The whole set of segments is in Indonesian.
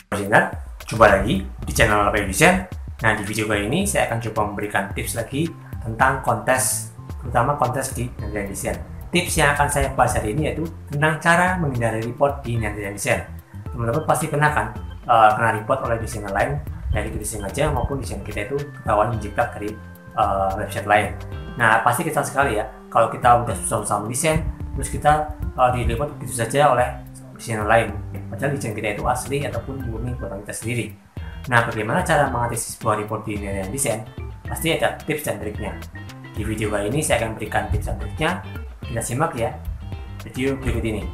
Desainer, jumpa lagi di channel Bayu Desain. Nah, di video kali ini saya akan coba memberikan tips lagi tentang kontes, terutama kontes di Netizen Desain. Tips yang akan saya bahas hari ini yaitu tentang cara menghindari report di Netizen Desain. Teman-teman pasti kena report oleh desainer lain, dari itu sengaja maupun desain kita itu ketahuan menjiplak dari website lain. Nah, pasti kesal sekali ya kalau kita udah susah-susah mendesain, terus kita di-report begitu saja oleh desainer lain, padahal desain kita itu asli ataupun murni buatan kita sendiri. Nah, bagaimana cara mengatasi sebuah report di Netizen Desain? Pasti ada tips dan triknya. Di video kali ini saya akan berikan tips dan triknya. Kita simak ya video berikut ini.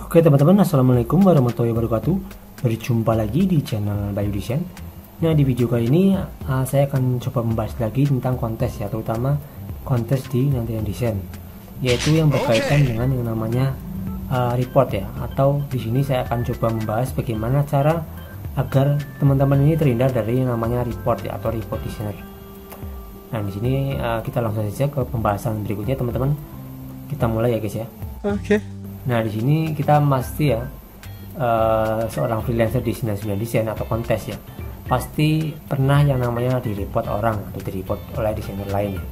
Oke teman-teman, assalamualaikum warahmatullahi wabarakatuh. Berjumpa lagi di channel Bayu Desain. Nah, di video kali ini saya akan coba membahas lagi tentang kontes ya, terutama kontes di Netizen Desain, yaitu yang berkaitan dengan yang namanya report ya. Atau di sini saya akan coba membahas bagaimana cara agar teman-teman ini terhindar dari yang namanya report ya, atau report designer. Nah, di sini kita langsung saja ke pembahasan berikutnya teman-teman. Kita mulai ya guys ya. Oke. Nah, di sini kita pasti ya seorang freelancer di Netizen Desain atau kontes ya, pasti pernah yang namanya di report orang atau di report oleh desainer lain ya.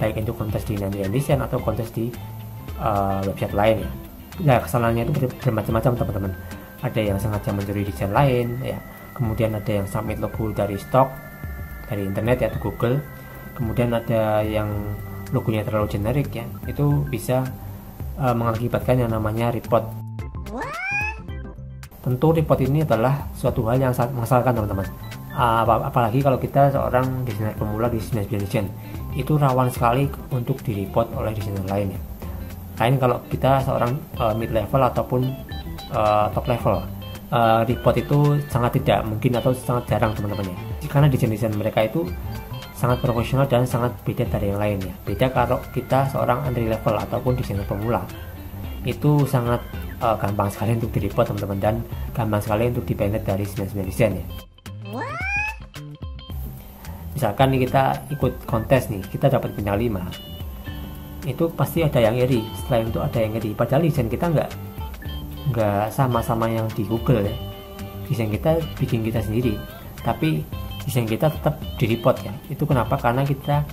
Baik itu kontes di Netizen Desain atau kontes di website lain ya. Nah, kesalahannya itu bermacam-macam teman-teman. Ada yang sengaja mencuri desain lain ya, kemudian ada yang submit logo dari stok dari internet ya, atau Google. Kemudian ada yang logonya terlalu generik ya, itu bisa mengakibatkan yang namanya report. Tentu report ini adalah suatu hal yang sangat mengesalkan teman-teman. Apalagi kalau kita seorang desainer pemula di Netizen Desain, itu rawan sekali untuk di report oleh desainer lain ya. Lain kalau kita seorang mid level ataupun top level, report itu sangat tidak mungkin atau sangat jarang teman-teman ya. Karena desain mereka itu sangat profesional dan sangat beda dari yang lain ya. Beda kalau kita seorang entry level ataupun desainer pemula, itu sangat gampang sekali untuk di report teman-teman, dan gampang sekali untuk di-banned dari Netizen Desain ya. Misalkan nih kita ikut kontes nih, kita dapat bintang 5, itu pasti ada yang iri. Setelah itu ada yang iri, padahal desain kita nggak sama-sama yang di Google ya. Desain kita bikin kita sendiri, tapi desain kita tetap di report ya. Itu kenapa? Karena kita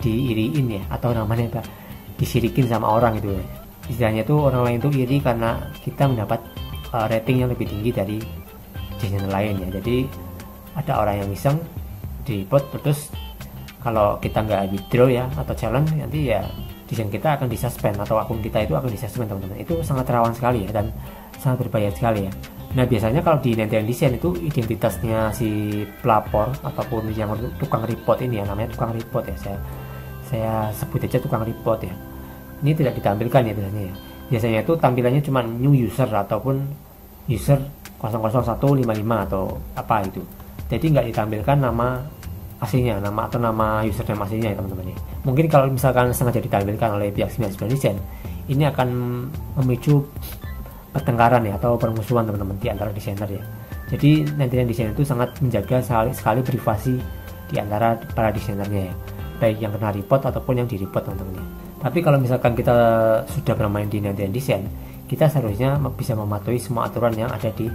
diiriin ya, atau namanya apa, disirikin sama orang itu ya. Istilahnya tuh orang lain tuh iri karena kita mendapat rating yang lebih tinggi dari desainer lain ya. Jadi ada orang yang iseng di report, terus kalau kita nggak withdraw ya atau challenge, nanti ya desain kita akan disuspend atau akun kita itu akan disuspend teman-teman. Itu sangat rawan sekali ya, dan sangat berbahaya sekali ya. Nah, biasanya kalau di Netizen Desain itu identitasnya si pelapor ataupun yang tukang report ini ya, namanya tukang report ya, saya sebut aja tukang report ya. Ini tidak ditampilkan ya biasanya ya. Biasanya itu tampilannya cuma new user ataupun user 00155 atau apa itu. Jadi nggak ditampilkan nama aslinya, nama username aslinya ya teman-teman ya. Mungkin kalau misalkan sengaja ditampilkan oleh pihak Netizen Desain, ini akan memicu pertengkaran ya, atau permusuhan teman-teman di antara desainer ya. Jadi Netizen Desain itu sangat menjaga sekali privasi di antara para desainernya ya, baik yang kena report ataupun yang di report teman-teman ya. Tapi kalau misalkan kita sudah bermain di Netizen Desain, kita seharusnya bisa mematuhi semua aturan yang ada di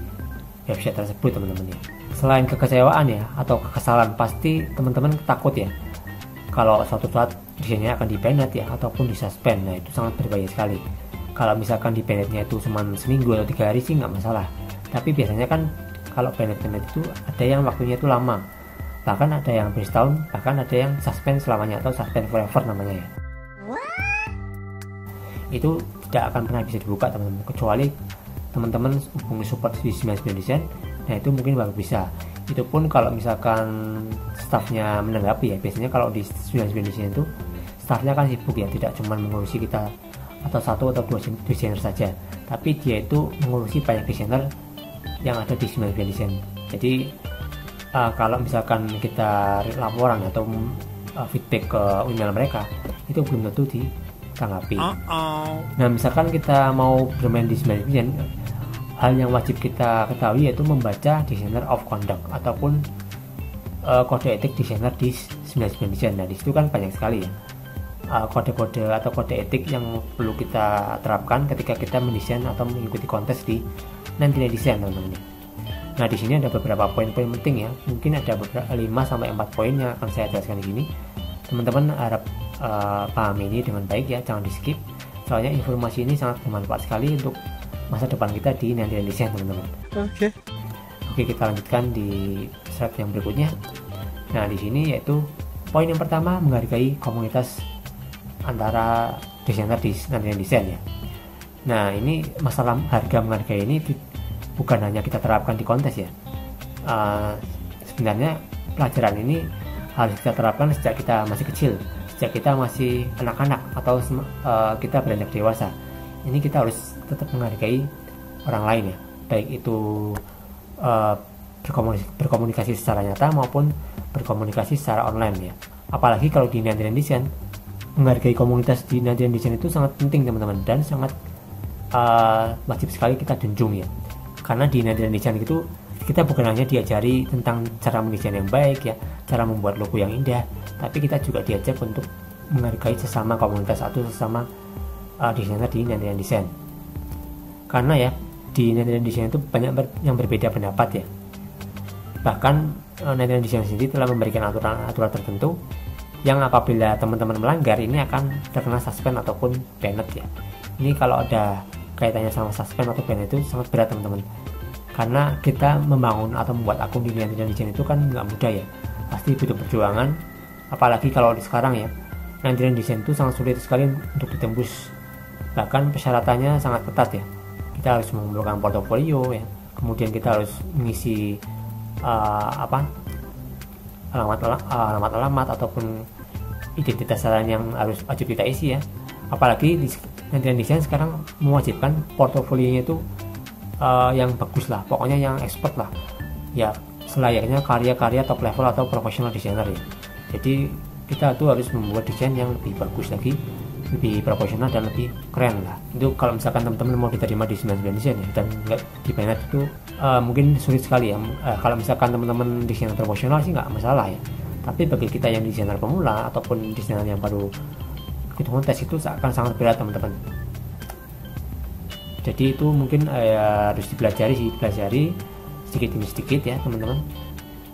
website tersebut teman-teman ya. Selain kekecewaan ya atau kekesalan, pasti teman-teman takut ya kalau suatu saat desainnya akan di-banned ya ataupun disuspend. Nah, itu sangat berbahaya sekali. Kalau misalkan di-bannednya itu cuma seminggu atau 3 hari sih nggak masalah. Tapi biasanya kan kalau banned itu ada yang waktunya itu lama, bahkan ada yang bertahun, bahkan ada yang suspend selamanya atau suspend forever namanya ya. Itu tidak akan pernah bisa dibuka teman-teman, kecuali teman-teman hubungi support di Netizen Desain. Nah, itu mungkin baru bisa. Itu pun kalau misalkan staffnya menanggapi ya. Biasanya kalau di Netizen Desain itu staffnya kan sibuk ya, tidak cuma mengurusi kita atau 1 atau 2 desainer saja, tapi dia itu mengurusi banyak desainer yang ada di Netizen Desain. Jadi kalau misalkan kita laporan atau feedback ke email mereka, itu belum tentu ditanggapi. Nah, misalkan kita mau bermain di Netizen Desain, hal yang wajib kita ketahui yaitu membaca designer of conduct ataupun kode etik desainer di Netizen Desain. Nah, di situ kan banyak sekali ya. kode-kode atau kode etik yang perlu kita terapkan ketika kita mendesain atau mengikuti kontes di 99 Design, teman-teman. Nah, di sini ada beberapa poin-poin penting ya. Mungkin ada beberapa 5 sampai 4 poin yang akan saya jelaskan di sini. Teman-teman harap pahami ini dengan baik ya, jangan di-skip. Soalnya informasi ini sangat bermanfaat sekali untuk masa depan kita di 99 Design, teman-teman. Oke, kita lanjutkan di slide yang berikutnya. Nah, di sini yaitu poin yang pertama, menghargai komunitas antara desainer di 99 Design ya. Nah, ini masalah harga menghargai ini bukan hanya kita terapkan di kontes ya. Sebenarnya pelajaran ini harus kita terapkan sejak kita masih kecil, sejak kita masih anak-anak atau kita beranjak dewasa. Ini kita harus tetap menghargai orang lain ya, baik itu berkomunikasi secara nyata maupun berkomunikasi secara online ya. Apalagi kalau di 99 Design, menghargai komunitas di 99 Design itu sangat penting, teman-teman, dan sangat wajib sekali kita junjung ya. Karena di 99 Design itu kita bukan hanya diajari tentang cara mendesain yang baik ya, cara membuat logo yang indah, tapi kita juga diajak untuk menghargai sesama komunitas atau sesama desainer di 99 Design. Karena ya di 99 Design itu banyak yang berbeda pendapat ya. Bahkan 99 Design sendiri telah memberikan aturan tertentu yang apabila teman-teman melanggar ini akan terkena suspend ataupun banned ya. Ini kalau ada kaitannya sama suspend atau banned itu sangat berat, teman-teman. Karena kita membangun atau membuat akun di 99 Design itu kan nggak mudah ya, pasti butuh perjuangan. Apalagi kalau di sekarang ya, 99 Design itu sangat sulit sekali untuk ditembus. Bahkan persyaratannya sangat ketat ya. Kita harus mengumpulkan portofolio ya, kemudian kita harus mengisi alamat ataupun identitas yang harus wajib kita isi ya. Apalagi di 99 Design sekarang mewajibkan portofolionya itu yang bagus lah, pokoknya yang expert lah ya, selayaknya karya-karya top level atau professional designer ya. Jadi kita tuh harus membuat desain yang lebih bagus lagi, lebih profesional dan lebih keren lah. Itu kalau misalkan teman-teman mau diterima di 99 Design ya, dan nggak di banned itu mungkin sulit sekali ya. Kalau misalkan teman-teman desainer profesional sih nggak masalah ya, tapi bagi kita yang desainer pemula ataupun desainer yang baru ikut kontes itu akan sangat berat, teman-teman. Jadi itu mungkin harus dipelajari sedikit demi sedikit ya, teman-teman.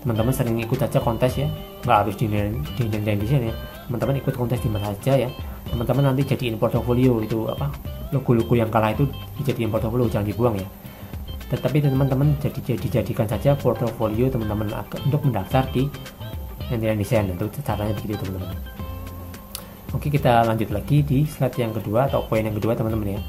Teman-teman sering ikut aja kontes ya, nggak harus di desain ya. Teman-teman ikut kontes di mana saja ya. Teman-teman nanti jadiin portofolio, itu logo-logo yang kalah itu dijadiin portofolio, jangan dibuang ya. Tetapi teman-teman jadikan saja portofolio teman-teman untuk mendaftar di 99 Design. Itu caranya begitu, teman-teman. Oke, kita lanjut lagi di slide yang kedua atau poin yang kedua, teman-teman ya.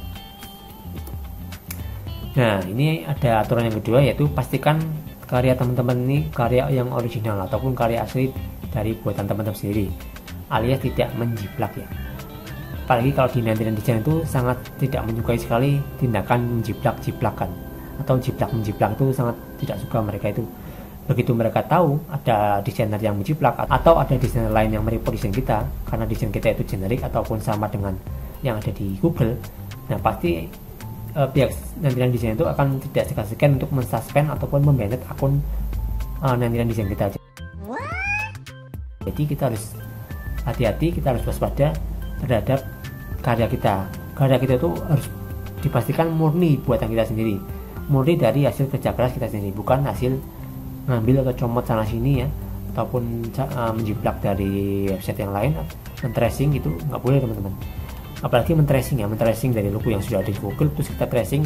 Nah, ini ada aturan yang kedua, yaitu pastikan karya teman-teman ini karya yang original ataupun karya asli dari buatan teman-teman sendiri, alias tidak menjiplak ya. Apalagi kalau di 99 Design itu sangat tidak menyukai sekali tindakan menjiplak-jiplakan atau jiplak-menjiplak, itu sangat tidak suka mereka itu. Begitu mereka tahu ada desainer yang menjiplak atau ada desainer lain yang merepot desain kita karena desain kita itu generik ataupun sama dengan yang ada di Google, nah pasti pihak 99 Design itu akan tidak segan-segan untuk mensuspend ataupun membanned akun 99 Design kita. Jadi kita harus hati-hati, kita harus waspada terhadap karya kita. Karya kita itu harus dipastikan murni buatan kita sendiri, murni dari hasil kerja keras kita sendiri, bukan hasil ngambil atau comot sana sini ya, ataupun menjiplak dari website yang lain, men-tracing gitu nggak boleh, teman-teman. Apalagi men-tracing dari logo yang sudah ada di Google, terus kita tracing,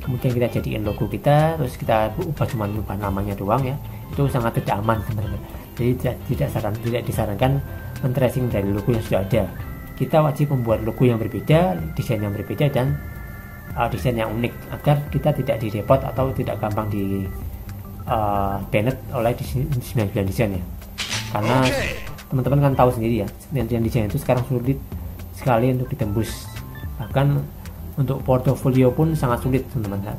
kemudian kita jadiin logo kita, terus kita ubah namanya doang ya. Itu sangat tidak aman, teman-teman. Jadi tidak disarankan men-tracing dari logo yang sudah ada. Kita wajib membuat logo yang berbeda, desain yang berbeda, dan desain yang unik agar kita tidak direpot atau tidak gampang di banned oleh 99 Design ya. Karena teman-teman kan tahu sendiri ya, 99 Design itu sekarang sulit sekali untuk ditembus. Bahkan untuk portofolio pun sangat sulit, teman-teman.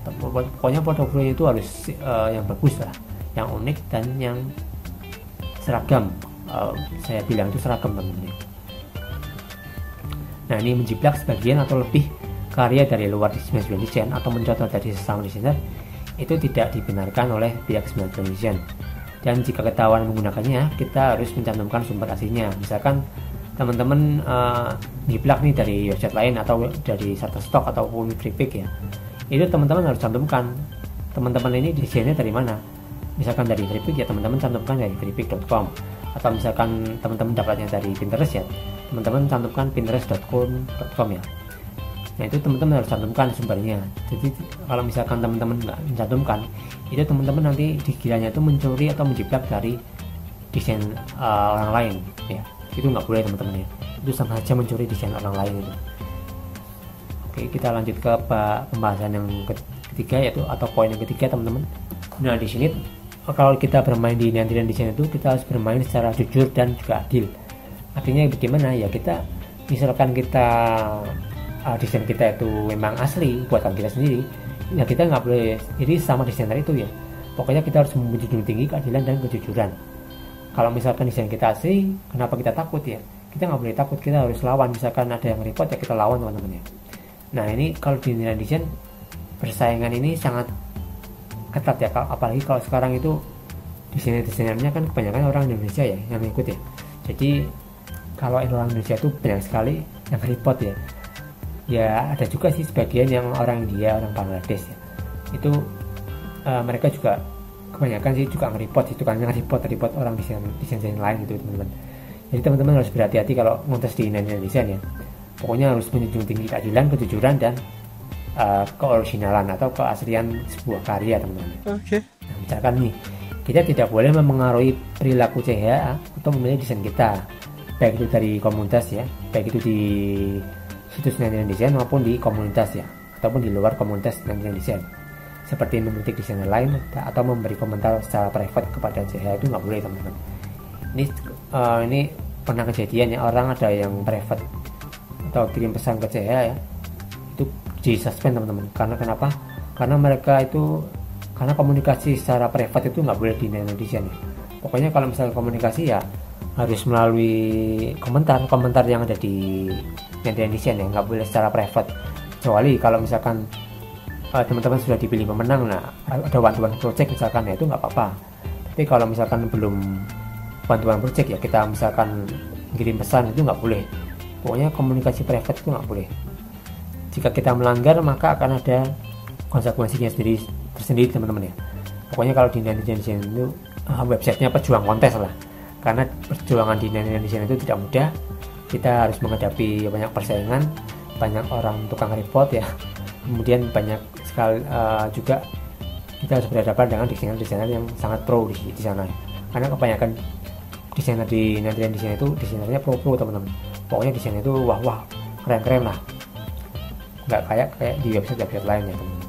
Pokoknya portofolio itu harus yang bagus lah, yang unik dan yang seragam. Saya bilang itu seragam, teman-teman. Nah, ini menjiplak sebagian atau lebih karya dari luar 99 Design atau mencontoh dari sesama desainer itu tidak dibenarkan oleh pihak 99 Design. Dan jika ketahuan menggunakannya, kita harus mencantumkan sumber aslinya. Misalkan teman-teman nyiplak nih dari website lain atau dari Shutterstock ataupun Freepik ya, itu teman-teman harus cantumkan teman-teman ini desainnya dari mana. Misalkan dari Freepik ya teman-teman cantumkan dari freepik.com, atau misalkan teman-teman dapatnya dari Pinterest ya teman-teman cantumkan pinterest.com ya. Nah itu teman-teman harus cantumkan sumbernya. Jadi kalau misalkan teman-teman nggak mencantumkan, itu teman-teman nanti dikiranya itu mencuri atau menjiplak dari desain orang lain ya. Itu nggak boleh teman-teman ya, itu sama saja mencuri desain orang lain itu. Oke, kita lanjut ke pembahasan yang ketiga, yaitu atau poin yang ketiga teman-teman. Nah di sini kalau kita bermain di nantian desain itu kita harus bermain secara jujur dan juga adil. Artinya bagaimana ya, kita misalkan kita desain kita itu memang asli buatan kita sendiri ya, kita nggak boleh iri sama desainer itu ya. Pokoknya kita harus menjunjung tinggi keadilan dan kejujuran. Kalau misalkan desain kita asli, kenapa kita takut ya? Kita nggak boleh takut, kita harus lawan. Misalkan ada yang report ya kita lawan teman-teman ya. Nah ini kalau di dunia desain persaingan ini sangat ketat ya, apalagi kalau sekarang itu desainernya kan kebanyakan orang Indonesia ya yang ikut ya. Jadi kalau orang Indonesia itu banyak sekali yang report ya. Ya ada juga sih sebagian yang orang India, orang Bangladesh ya. Itu mereka juga kebanyakan sih juga nge-report itu kan, nge-report orang desain lain gitu teman-teman. Jadi teman-teman harus berhati-hati kalau ngontes di desain ya. Pokoknya harus menjunjung tinggi keadilan, kejujuran dan keoriginalan atau keaslian sebuah karya teman-teman. Oke. Nah, misalkan nih kita tidak boleh memengaruhi perilaku CHA atau memilih desain kita, baik itu dari komunitas ya, baik itu di situs desain maupun di komunitas ya, ataupun di luar komunitas desain. Seperti mengkritik desainer lain atau memberi komentar secara private kepada CHA, itu nggak boleh teman-teman. Ini pernah kejadian ya, orang ada yang private atau kirim pesan ke CHA ya, itu di suspend teman-teman. Karena kenapa? Karena mereka itu karena komunikasi secara private itu nggak boleh di desain ya. Pokoknya kalau misalnya komunikasi ya harus melalui komentar yang ada di desain ya, nggak boleh secara private. Kecuali kalau misalkan teman-teman sudah dipilih pemenang, nah ada one-to-one project misalkan ya, itu nggak apa-apa. Tapi kalau misalkan belum one-to-one project ya, kita misalkan kirim pesan, itu nggak boleh. Pokoknya komunikasi private itu nggak boleh. Jika kita melanggar maka akan ada konsekuensinya tersendiri teman-teman ya. Pokoknya kalau di desain itu websitenya pejuang kontes lah, karena perjuangan di desain itu tidak mudah. Kita harus menghadapi banyak persaingan, banyak orang tukang report ya, kemudian banyak sekali juga kita harus berhadapan dengan desainer yang sangat pro di sana ya. Karena kebanyakan desainer di desain itu desainernya pro teman-teman. Pokoknya desain itu wah keren lah, nggak kayak di website lain ya teman-teman.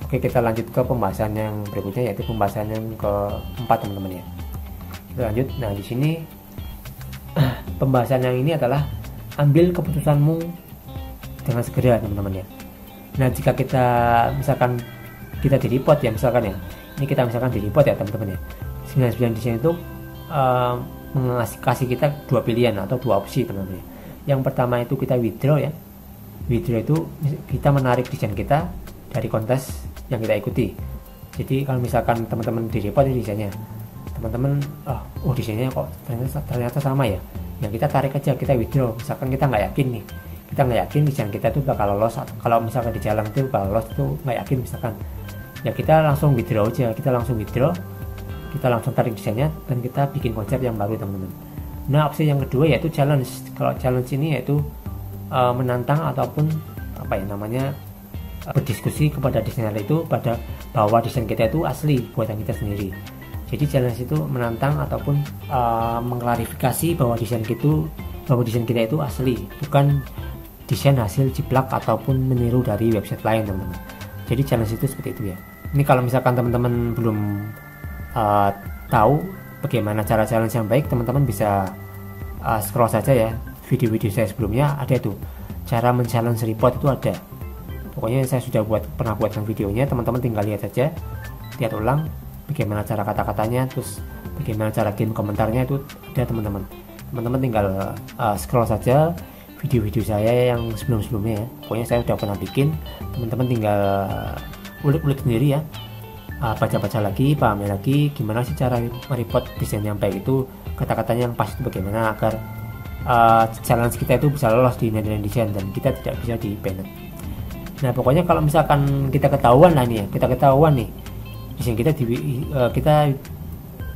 Oke, kita lanjut ke pembahasan yang berikutnya, yaitu pembahasan yang keempat teman-teman ya. Kita lanjut. Nah di sini pembahasan yang ini adalah ambil keputusanmu dengan segera teman-teman ya. Nah jika kita misalkan kita di report ya, misalkan ya, ini kita misalkan di report ya teman-teman ya, 99 desain itu kasih kita dua pilihan atau dua opsi teman-teman ya. Yang pertama itu kita withdraw ya. Withdraw itu kita menarik desain kita dari kontes yang kita ikuti. Jadi kalau misalkan teman-teman di report di desainnya, teman-teman desainnya kok ternyata sama ya, yang kita tarik aja, kita withdraw. Misalkan kita nggak yakin nih, kita nggak yakin desain kita tuh bakal lolos, kalau misalkan di jalan itu bakal lolos, itu nggak yakin misalkan ya, kita langsung withdraw aja, kita langsung tarik desainnya dan kita bikin konsep yang baru teman-teman. Nah opsi yang kedua yaitu challenge. Kalau challenge ini yaitu menantang ataupun berdiskusi kepada desainer itu bahwa desain kita itu asli buatan kita sendiri. Jadi challenge itu menantang ataupun mengklarifikasi bahwa desain kita itu asli, bukan desain hasil jiplak ataupun meniru dari website lain teman-teman. Jadi challenge itu seperti itu ya. Ini kalau misalkan teman-teman belum tahu bagaimana cara challenge yang baik, teman-teman bisa scroll saja ya video-video saya sebelumnya, ada itu cara men-challenge report itu ada. Pokoknya saya sudah pernah buatkan videonya, teman-teman tinggal lihat saja, lihat ulang bagaimana cara kata-katanya, terus bagaimana cara kirim komentarnya, itu ada teman-teman. Teman-teman tinggal scroll saja video-video saya yang sebelum-sebelumnya ya. Pokoknya saya sudah pernah bikin, teman-teman tinggal ulik-ulik sendiri ya, baca-baca lagi, pahami lagi gimana sih cara mereport desain yang baik itu, kata-katanya yang pas itu bagaimana, agar challenge kita itu bisa lolos di Netherlands Design dan kita tidak bisa di banned. Nah pokoknya kalau misalkan kita ketahuan nih desain kita kita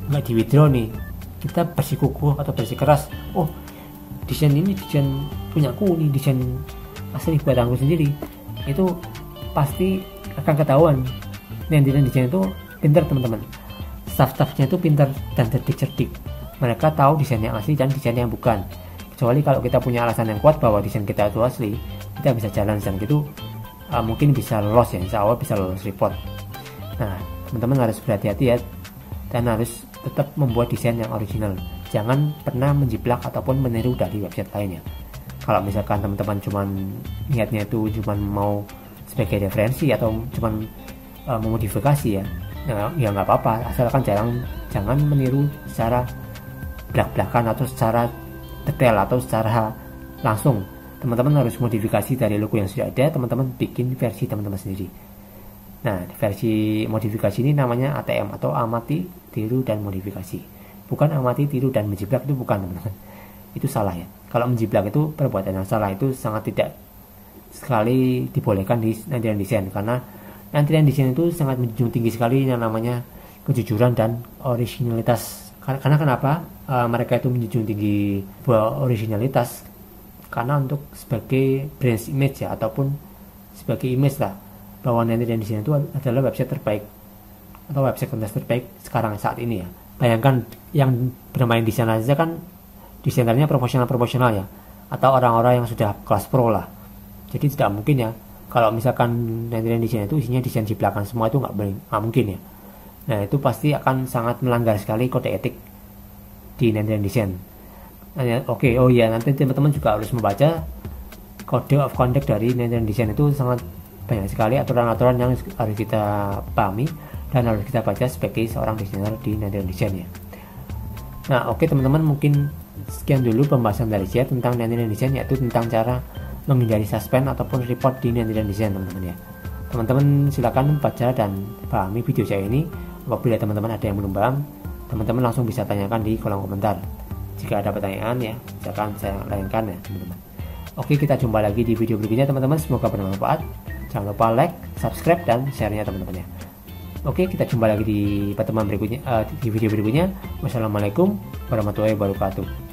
nggak di withdraw nih, kita bersikukuh atau bersikeras, oh desain ini desain punyaku nih, desain asli buatanku sendiri, itu pasti akan ketahuan. Netherlands Design itu pintar teman-teman, staff-staffnya itu pintar dan cerdik. Mereka tahu desain yang asli dan desain yang bukan. Kecuali kalau kita punya alasan yang kuat bahwa desain kita itu asli, kita bisa jalan dan gitu mungkin bisa lolos ya, insya Allah bisa lolos report. Nah teman-teman harus berhati-hati ya, dan harus tetap membuat desain yang original. Jangan pernah menjiplak ataupun meniru dari website lainnya. Kalau misalkan teman-teman cuman niatnya itu cuman mau sebagai referensi atau cuman memodifikasi ya nggak apa-apa, asalkan jangan meniru secara belak-belakan atau secara detail atau secara langsung. Teman-teman harus modifikasi dari logo yang sudah ada, teman-teman bikin versi teman-teman sendiri. Nah versi modifikasi ini namanya ATM atau amati, tiru, dan modifikasi. Bukan amati, tiru, dan menjiplak, itu bukan teman-teman, itu salah ya. Kalau menjiplak itu perbuatan yang salah, itu sangat tidak sekali dibolehkan di Netherlands Design, karena Netherlands Design itu sangat menjunjung tinggi sekali yang namanya kejujuran dan originalitas. Karena kenapa mereka itu menjunjung tinggi buah originalitas? Karena untuk sebagai brand image ya, ataupun sebagai image lah, bahwa Netherlands Design itu adalah website terbaik atau website kontes terbaik sekarang saat ini ya. Bayangkan yang bermain di sana saja kan desainernya profesional ya, atau orang-orang yang sudah kelas pro lah. Jadi tidak mungkin ya kalau misalkan Netherlands Design itu isinya desain di belakang semua, itu nggak mungkin ya. Nah itu pasti akan sangat melanggar sekali kode etik di Netherlands Design. Oke, oh iya, nanti teman-teman juga harus membaca kode of conduct dari Netherlands Design. Itu sangat banyak sekali aturan-aturan yang harus kita pahami dan harus kita baca sebagai seorang desainer di Netherlands Design ya. Nah oke teman-teman, mungkin sekian dulu pembahasan dari saya tentang Netherlands Design, yaitu tentang cara menghindari suspend ataupun report di Netherlands Design teman-teman ya. Teman-teman silakan baca dan pahami video saya ini. Apabila teman-teman ada yang belum paham, teman-teman langsung bisa tanyakan di kolom komentar. Jika ada pertanyaan ya, silakan saya layankan ya teman-teman. Oke, kita jumpa lagi di video berikutnya teman-teman. Semoga bermanfaat. Jangan lupa like, subscribe, dan share-nya teman-teman ya. Oke, kita jumpa lagi di pertemuan berikutnya, di video berikutnya. Wassalamualaikum warahmatullahi wabarakatuh.